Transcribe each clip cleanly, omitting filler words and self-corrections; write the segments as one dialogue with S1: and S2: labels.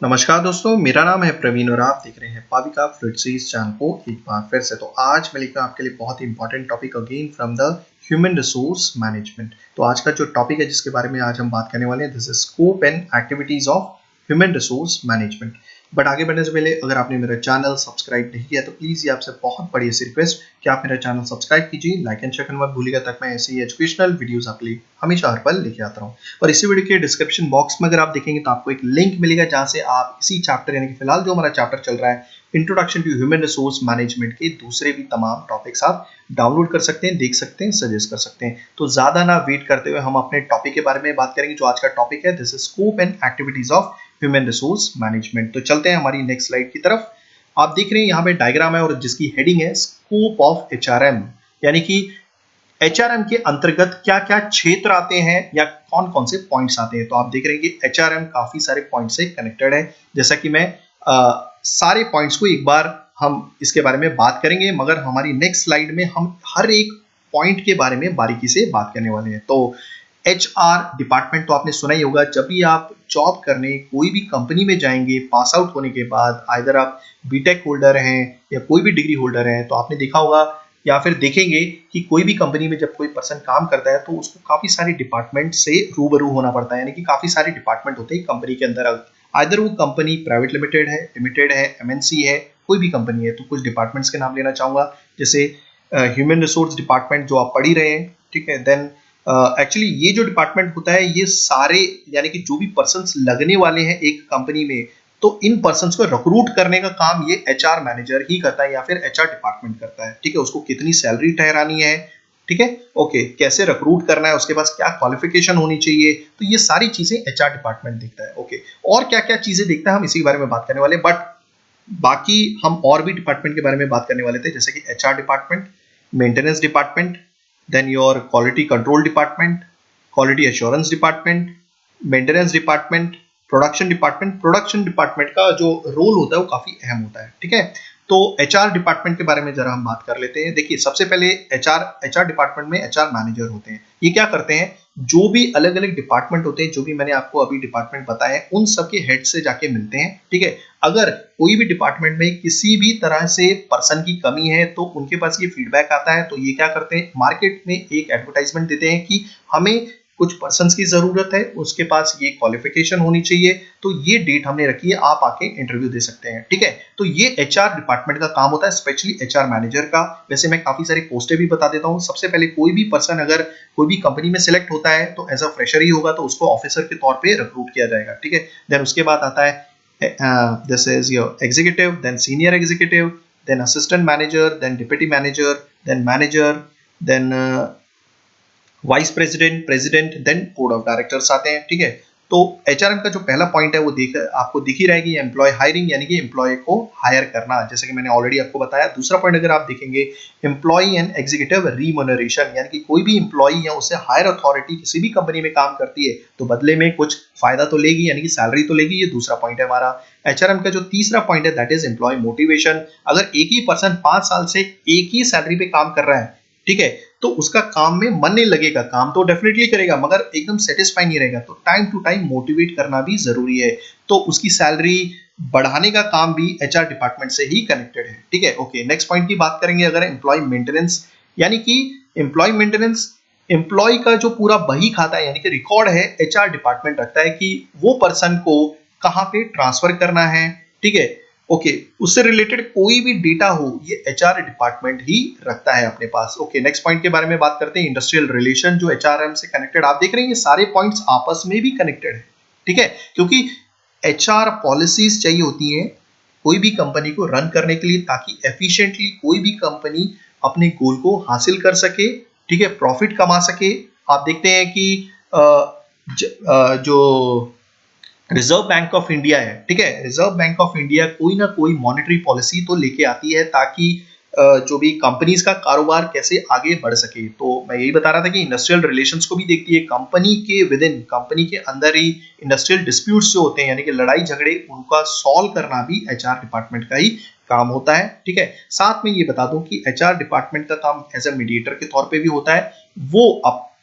S1: नमस्कार दोस्तों, मेरा नाम है प्रवीण और आप देख रहे हैं पाविका फ्लुइडसीज चैनल को एक बार फिर से। तो आज मैं लेकर आपके लिए बहुत ही important topic again from the human resource management. तो आज का जो टॉपिक है जिसके बारे में आज हम बात करने वाले हैं, this is scope and activities of human resource management. But आगे बढ़ने से पहले अगर आपने मेरा चैनल सब्सक्राइब नहीं किया तो प्लीज़ ये आपसे बहुत बड़ी सी रिक्वेस्ट कि आप मेरा चैनल सब्सक्राइब कीजिए, लाइक एंड शेयर करना मत भूलिएगा, ताकि मैं ऐसे ही एजुकेशनल वीडियोस आपके लिए हमेशा हर पल लेके आता रहूँ। और इसी वीडियो के डिस्क्रिप्शन बॉक्स में अगर आप देखेंगे तो आपको एक लिंक मिलेगा जहां से आप इसी चैप्टर यानी कि फिलहाल जो हमारा चैप्टर चल रहा है introduction to human resource management के दूसरे भी तमाम टॉपिक्स आप डाउनलोड कर सकते हैं, देख सकते हैं, सजेस्ट कर सकते हैं। तो ज्यादा ना वेट करते हुए हम अपने टॉपिक के बारे में बात करेंगे। जो आज का टॉपिक है this is scope and activities of human resource management. तो चलते हैं हमारी नेक्स्ट स्लाइड की तरफ। आप देख रहे हैं यहाँ पे डायग्राम है और जिसकी हेडिंग है स्कोप ऑफ एचआरएम, यानी कि एचआरएम के अंतर्गत क्या क्या क्षेत्र आते हैं या कौन कौन से पॉइंट्स आते हैं। तो आप देख रहे हैं कि एचआरएम काफी सारे पॉइंट से कनेक्टेड है। जैसा कि मैं सारे पॉइंट्स को एक बार हम इसके बारे में बात करेंगे, मगर हमारी नेक्स्ट स्लाइड में हम हर एक पॉइंट के बारे में बारीकी से बात करने वाले हैं। तो एचआर डिपार्टमेंट तो आपने सुना ही होगा। जब भी आप जॉब करने कोई भी कंपनी में जाएंगे पास आउट होने के बाद, आइदर आप बीटेक होल्डर हैं या कोई भी डिग्री होल्डर हैं, तो आपने देखा होगा या फिर देखेंगे कि कोई भी कंपनी में जब कोई पर्सन काम करता है तो उसको काफी सारे डिपार्टमेंट से रूबरू होना पड़ता है। यानी कि काफी सारे डिपार्टमेंट होते हैं कंपनी के अंदर। आइदर वो कंपनी प्राइवेट लिमिटेड है, एमएनसी है, कोई भी कंपनी है। तो कुछ डिपार्टमेंट्स के नाम लेना चाहूंगा, जैसे ह्यूमन रिसोर्स डिपार्टमेंट जो आप पढ़ ही रहे हैं, ठीक है। देन एक्चुअली ये जो डिपार्टमेंट होता है ये सारे यानी कि जो भी पर्सन्स लगने वाले हैं एक कंपनी में, तो इन पर्सन्स को रिक्रूट करने का काम ये एचआर मैनेजर ही करता है या फिर एचआर डिपार्टमेंट करता है, ठीक है। उसको कितनी सैलरी ठहरानी है, ठीक है, ओके, कैसे रिक्रूट करना है, उसके पास क्या क्वालिफिकेशन होनी चाहिए, तो ये सारी चीजें एचआर डिपार्टमेंट देखता है, ओके। और क्या क्या चीजें देखता है हम इसी के बारे में बात करने वाले। बट बाकी हम और भी डिपार्टमेंट के बारे में बात करने वाले थे, जैसे कि HR department, maintenance department, then your quality control department, quality assurance department, maintenance department, production department. Production department का जो रोल होता है वो काफी अहम होता है, ठीक है। तो एचआर डिपार्टमेंट के बारे में जरा हम बात कर लेते हैं। देखिए, सबसे पहले एचआर डिपार्टमेंट में एचआर मैनेजर होते हैं। ये क्या करते हैं, जो भी अलग अलग डिपार्टमेंट होते हैं, जो भी मैंने आपको अभी डिपार्टमेंट बताए हैं, उन सबके हेड से जाके मिलते हैं, ठीक है। अगर कोई भी डिपार्टमेंट में किसी भी तरह से पर्सन की कमी है तो उनके पास ये फीडबैक आता है, तो ये क्या करते हैं, मार्केट में एक एडवर्टाइजमेंट देते हैं कि हमें कुछ पर्सन्स की जरूरत है, उसके पास ये क्वालिफिकेशन होनी चाहिए, तो ये डेट हमने रखी है, आप आके इंटरव्यू दे सकते हैं, ठीक है। तो ये एचआर डिपार्टमेंट का काम होता है, स्पेशली एचआर मैनेजर का। वैसे मैं काफी सारी पोस्टें भी बता देता हूँ। सबसे पहले कोई भी पर्सन अगर कोई भी कंपनी में सिलेक्ट होता है तो एज अ फ्रेशर ही होगा, तो उसको ऑफिसर के तौर पे रिक्रूट किया जाएगा, ठीक है। देन उसके बाद आता है this is your executive, then senior executive, then assistant manager, then deputy manager, then manager, then vice president, president, then board of directors आते हैं, ठीक है। तो एचआरएम का जो पहला पॉइंट है वो आपको दिख ही रहेगी, एम्प्लॉय हायरिंग, यानी कि एम्प्लॉय को हायर करना, जैसे कि मैंने ऑलरेडी आपको बताया। दूसरा पॉइंट अगर आप देखेंगे, एम्प्लॉय एंड एग्जीक्यूटिव रीमोनरेशन, यानी कि कोई भी एम्प्लॉय या उससे हायर अथॉरिटी किसी भी कंपनी में काम करती है तो बदले में कुछ फायदा तो लेगी, यानी कि सैलरी तो लेगी। ये दूसरा पॉइंट है हमारा। एचआरएम का जो तीसरा पॉइंट है दैट इज एम्प्लॉय मोटिवेशन। अगर एक ही पर्सन 5 साल से एक ही सैलरी पे काम कर रहा है, ठीक है, तो उसका काम में मन नहीं लगेगा। काम तो डेफिनेटली करेगा मगर एकदम सेटिस्फाई नहीं रहेगा। तो टाइम टू टाइम मोटिवेट करना भी जरूरी है। तो उसकी सैलरी बढ़ाने का काम भी एचआर डिपार्टमेंट से ही कनेक्टेड है, ठीक है। ओके, नेक्स्ट पॉइंट की बात करेंगे अगर एम्प्लॉय मेंटेनेंस, यानी कि एम्प्लॉय मेंटेनेंस, एम्प्लॉय का जो पूरा बही खाता है यानी कि रिकॉर्ड है, एचआर डिपार्टमेंट रखता है कि वो पर्सन को कहां पे ट्रांसफर करना है, ठीक है। ओके, उससे रिलेटेड कोई भी डेटा हो ये एचआर डिपार्टमेंट ही रखता है अपने पास। ओके, नेक्स्ट पॉइंट के बारे में बात करते हैं, इंडस्ट्रियल रिलेशन, जो एचआरएम से कनेक्टेड। आप देख रहे हैं ये सारे पॉइंट्स आपस में भी कनेक्टेड है, ठीक है, क्योंकि एचआर पॉलिसीज चाहिए होती हैं कोई भी कंपनी को रन करने के लिए, ताकि एफिशिएंटली कोई भी कंपनी अपने गोल को हासिल कर सके, ठीक है, प्रॉफिट कमा सके। आप देखते हैं कि जो रिजर्व बैंक ऑफ इंडिया है, ठीक है, रिजर्व बैंक ऑफ इंडिया कोई ना कोई मॉनेटरी पॉलिसी तो लेके आती है ताकि जो भी कंपनीज का कारोबार कैसे आगे बढ़ सके। तो मैं यही बता रहा था कि इंडस्ट्रियल रिलेशंस को भी देखती है कंपनी के विद इन, कंपनी के अंदर ही इंडस्ट्रियल डिस्प्यूट्स जो होते हैं यानी कि लड़ाई झगड़े, उनका सॉल्व करना भी एचआर डिपार्टमेंट का ही काम होता है, ठीक है। साथ में ये बता दूं कि एचआर डिपार्टमेंट का काम एज अ मीडिएटर के तौर पे भी होता है। वो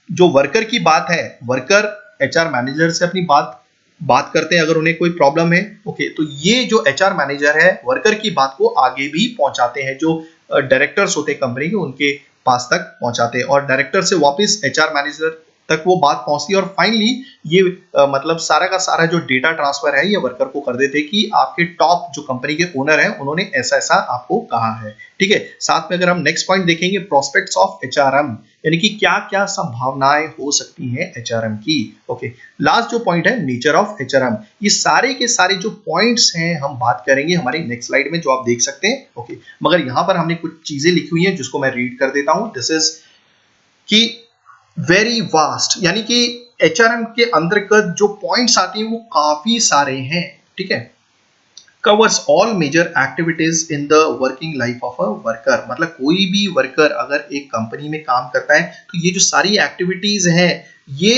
S1: जो वर्कर की बात है, वर्कर एचआर मैनेजर से अपनी बात बात करते हैं अगर उन्हें कोई प्रॉब्लम है। ओके, तो ये जो एचआर मैनेजर है वर्कर की बात को आगे भी पहुंचाते हैं, जो डायरेक्टर्स होते हैं कंपनी के उनके पास तक पहुंचाते हैं और डायरेक्टर से वापस एचआर मैनेजर तक वो बात पहुंचती है और फाइनली ये मतलब सारा का सारा जो डेटा ट्रांसफर है ये वर्कर को कर देते हैं कि आपके टॉप जो कंपनी के ओनर हैं उन्होंने ऐसा ऐसा आपको कहा है। ठीक है, साथ में अगर हम नेक्स्ट पॉइंट देखेंगे प्रोस्पेक्ट्स ऑफ एचआरएम, यानी कि क्या क्या संभावनाएं हो सकती हैं एचआरएम की। ओके, लास्ट जो पॉइंट है नेचर ऑफ एचआरएम, ये सारे के सारे जो पॉइंट्स हैं हम बात करेंगे हमारी नेक्स्ट स्लाइड में जो आप देख सकते हैं। ओके, मगर यहां पर हमने कुछ चीजें लिखी हुई हैं जिसको मैं रीड कर देता हूं। दिस इज कि वेरी वास्ट, यानी कि एचआरएम के अंतर्गत जो पॉइंट्स आते हैं वो काफी सारे हैं। ठीक है, covers all major activities in the working life of a worker, मतलब कोई भी वर्कर अगर एक कंपनी में काम करता है तो ये जो सारी एक्टिविटीज हैं ये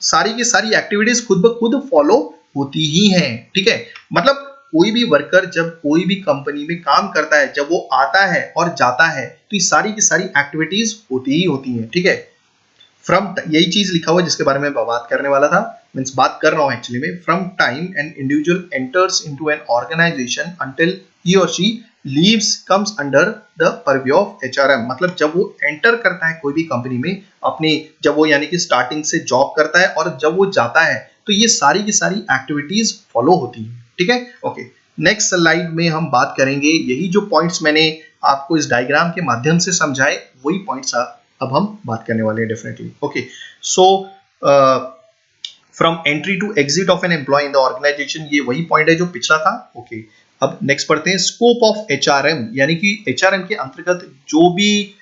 S1: सारी की सारी एक्टिविटीज खुद ब खुद फॉलो होती ही हैं। ठीक है, मतलब कोई भी वर्कर जब कोई भी कंपनी में काम करता है, जब वो आता है और जाता है तो ये सारी की सारी एक्टिविटीज होती ही होती हैं। ठीक है, फ्रॉम यही चीज लिखा हुआ है जिसके बारे में मैं बात करने वाला था, मींस बात कर रहा हूं एक्चुअली में। From time an individual enters into an organisation until he और she leaves comes under the purview of HRM, मतलब जब वो एंटर करता है कोई भी कंपनी में अपनी, जब वो यानी कि स्टार्टिंग से जॉब करता है और जब वो जाता है तो ये सारी की सारी एक्टिविटीज फॉलो होती है। ठीक है, ओके, नेक्स्ट स्लाइड में हम बात करेंगे यही जो पॉइंट्स मैंने आपको इस डायग्राम के माध्यम से समझाए वही पॉइंट्स अब हम बात करने वाले हैं definitely. Okay, so from entry to exit of an employee in the organisation, ये वही पॉइंट है जो पिछला था। ओके, अब नेक्स्ट पढ़ते हैं स्कोप ऑफ एचआरएम, यानी कि एचआरएम के अंतर्गत जो भी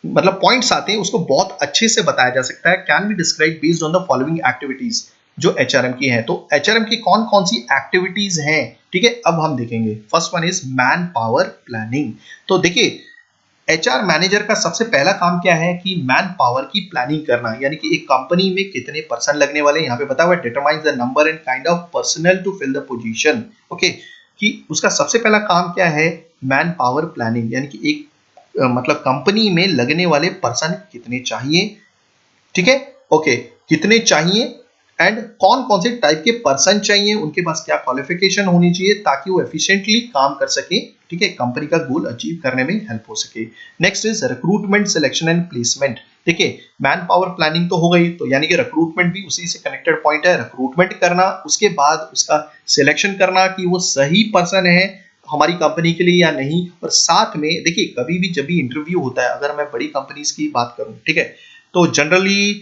S1: मतलब पॉइंट्स आते हैं उसको बहुत अच्छे से बताया जा सकता है। Can be describe based on the following activities, जो एचआरएम की हैं। तो एचआरएम की कौन कौन सी एक्टिविटीज हैं, ठीक है, अब हम देखेंगे। First one is man power planning. तो देखिए एचआर मैनेजर का सबसे पहला काम क्या है कि मैन पावर की प्लानिंग करना, यानी कि एक कंपनी में कितने पर्सन लगने वाले हैं, यहाँ पे बता हुआ है determines the number and kind of personnel to fill the position. Okay, कि उसका सबसे पहला काम क्या है, मैन पावर प्लानिंग, यानी कि एक मतलब कंपनी में लगने वाले पर्सन कितने चाहिए। ठीक है, ओके, कितने चाहिए एंड कौन कौन से टाइप के पर्सन चाहिए, उनके पास क्या क्वालिफिकेशन होनी चाहिए ताकि वो एफिशिएंटली काम कर सके। ठीक है, कंपनी का गोल अचीव करने में हेल्प हो सके। Next is recruitment, selection and placement. देखिए मैन पावर प्लानिंग तो हो गई, तो यानी कि रिक्रूटमेंट भी उसी से कनेक्टेड पॉइंट है। रिक्रूटमेंट करना, उसके बाद उसका सिलेक्शन करना कि वो सही पर्सन है हमारी कंपनी के लिए या नहीं। और साथ में देखिए कभी भी जब भी इंटरव्यू होता है, अगर मैं बड़ी कंपनीज की बात करूं, ठीक है, तो जनरली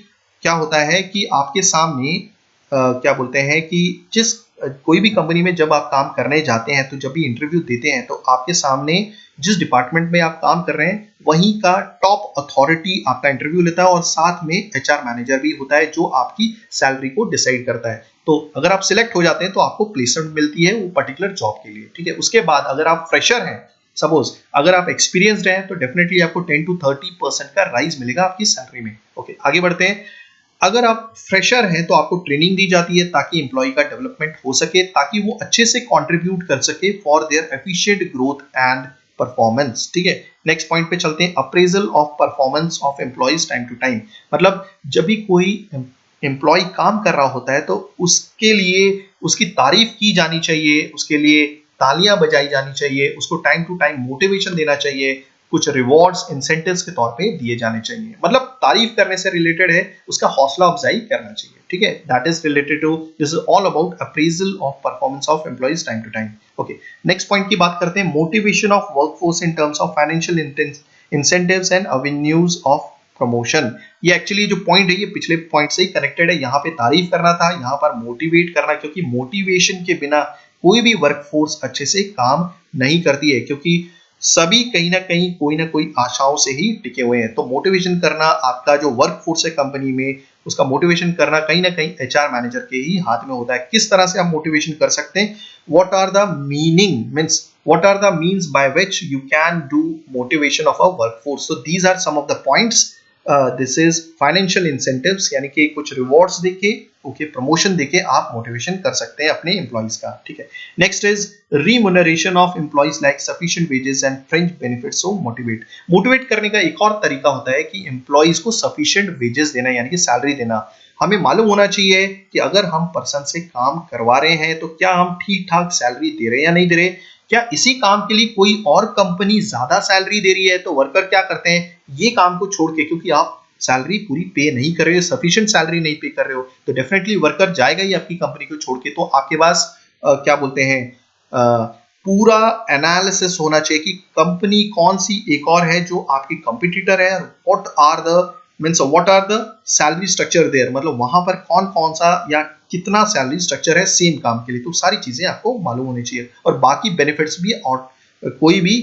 S1: क्या होता है कि आपके सामने क्या बोलते हैं कि जिस कोई भी कंपनी में जब आप काम करने जाते हैं तो जब भी इंटरव्यू देते हैं तो आपके सामने जिस डिपार्टमेंट में आप काम कर रहे हैं वहीं का टॉप अथॉरिटी आपका इंटरव्यू लेता है और साथ में एचआर मैनेजर भी होता है जो आपकी सैलरी को डिसाइड करता है। तो अगर आप सिलेक्ट हो जाते हैं तो आपको प्लेसमेंट मिलती है वो पर्टिकुलर जॉब के लिए। ठीक है, उसके बाद अगर आप फ्रेशर हैं, सपोज अगर आप एक्सपीरियंसड हैं तो डेफिनेटली आपको 10 to 30% का राइज मिलेगा आपकी सैलरी में। ओके, आगे बढ़ते हैं। अगर आप फ्रेशर हैं तो आपको ट्रेनिंग दी जाती है ताकि एम्प्लॉय का डेवलपमेंट हो सके, ताकि वो अच्छे से कंट्रीब्यूट कर सके for their efficient growth and performance. ठीक है, नेक्स्ट पॉइंट पे चलते हैं, appraisal of performance of employees time to time. मतलब जब भी कोई एम्प्लॉय काम कर रहा होता है तो उसके लिए उसकी तारीफ की जानी चाहिए, उसके लिए तालियां बजाई जानी चाहिए, उसको टाइम टू टाइम मोटिवेशन देना चाहिए, कुछ रिवॉर्ड्स इंसेंटिव्स के तौर पे दिए जाने चाहिए। मतलब तारीफ करने से रिलेटेड है, उसका हौसला अफजाई करना चाहिए। ठीक है, that is related to, this is all about appraisal of performance of employees time to time. Okay, next point की बात करते हैं, motivation of workforce in terms of financial incentives and avenues of promotion. ये actually जो point है ये पिछले point से ही कनेक्टेड है। यहाँ पे तारीफ करना था, यहाँ पर मोटिवेट करना, क्योंकि मोटिवेशन के बिना कोई भी वर्कफोर्स अच्छे से काम नहीं करती है, क्योंकि सभी कहीं ना कोई आशाओं से ही टिके हुए हैं। तो मोटिवेशन करना आपका जो वर्कफोर्स है कंपनी में, उसका मोटिवेशन करना कहीं ना कहीं एचआर मैनेजर के ही हाथ में होता है। किस तरह से आप मोटिवेशन कर सकते हैं, what are the meaning means what are the means by which you can do motivation of a workforce? So these are some of the points. This is financial incentives, यानी कि कुछ rewards देके, okay, promotion देके आप motivation कर सकते हैं अपने एम्प्लॉइज का। ठीक है, next is remuneration of employees like sufficient wages and fringe benefits. So motivate करने का एक और तरीका होता है कि एम्प्लॉइज को सफिशिएंट वेजेस देना, यानी कि सैलरी देना। हमें मालूम होना चाहिए कि अगर हम पर्सन से काम करवा रहे हैं तो क्या हम ठीक ठाक सैलरी दे रहे हैं या नहीं दे रहे, क्या इसी काम के लिए कोई और कंपनी ज्यादा सैलरी दे रही है तो वर्कर क्या करते हैं, ये काम को छोड़ के, क्योंकि आप सैलरी पूरी पे नहीं कर रहे हो, सफिशिएंट सैलरी नहीं पे कर रहे हो, तो डेफिनेटली वर्कर जाएगा ही आपकी कंपनी को छोड़ के। तो आपके पास क्या बोलते हैं, पूरा एनालिसिस होना चाहिए कि कंपनी कौन सी एक और है जो आपकी कंपटीटर है, what are the means what are the salary structure there, मतलब वहां पर कौन कौन सा या कितना सैलरी स्ट्रक्चर है सेम काम के लिए, तो सारी चीजें आपको मालूम होनी चाहिए। और बाकी बेनिफिट्स भी और कोई भी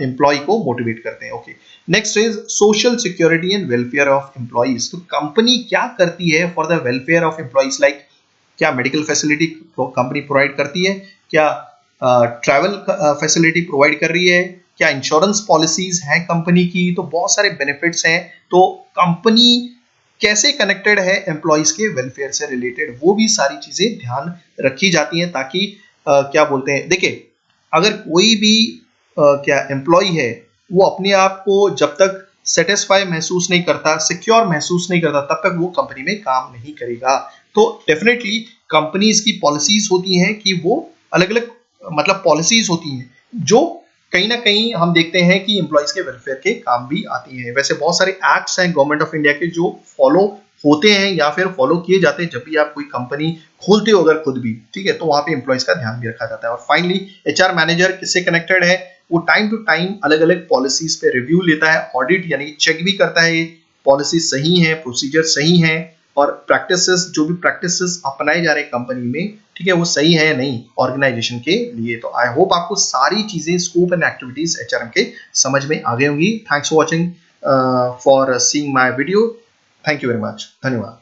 S1: एम्प्लॉय को मोटिवेट करते हैं। Okay, next is social security and welfare of employees. तो कंपनी क्या करती है for the welfare of employees, like क्या मेडिकल फैसिलिटी कंपनी प्रोवाइड करती है, क्या ट्रैवल फैसिलिटी प्रोवाइड कर रही है, क्या इंश्योरेंस पॉलिसीज हैं कंपनी की, तो बहुत सारे बेनिफिट्स हैं। तो कंपनी कैसे कनेक्टेड है एम्प्लॉइज के वेलफेयर से रिलेटेड, वो भी सारी चीजें ध्यान रखी जाती हैं, ताकि क्या बोलते हैं, देखिए अगर कोई भी क्या एम्प्लॉय है वो अपने आप को जब तक सेटिस्फाई महसूस नहीं करता, सिक्योर महसूस नहीं करता, तब तक वो कंपनी में काम नहीं करेगा। तो डेफिनेटली कंपनीज की पॉलिसीज होती हैं कि वो अलग अलग मतलब पॉलिसीज होती हैं जो कहीं ना कहीं हम देखते हैं कि एम्प्लॉइज के वेलफेयर के काम भी आती हैं। वैसे बहुत सारे एक्ट्स हैं गवर्नमेंट ऑफ इंडिया के जो फॉलो होते हैं या फिर फॉलो किए जाते हैं जब भी आप कोई कंपनी खोलते हो अगर खुद भी, ठीक है, तो वहां पे एम्प्लॉइज का ध्यान भी रखा जाता है। और फाइनली एचआर मैनेजर किससे कनेक्टेड है, वो टाइम टू टाइम अलग अलग पॉलिसीज पे रिव्यू लेता है, ऑडिट यानी चेक भी करता है पॉलिसी सही है, प्रोसीजर सही है, और प्रैक्टिसेस जो भी प्रैक्टिसेस अपनाए जा रहे हैं कंपनी में, ठीक है, वो सही है या नहीं ऑर्गेनाइजेशन के लिए। तो आई होप आपको सारी चीजें स्कोप एंड एक्टिविटीज एचआरएम के समझ में आ गई होंगी। Thanks for watching for seeing my video. Thank you very much, धन्यवाद।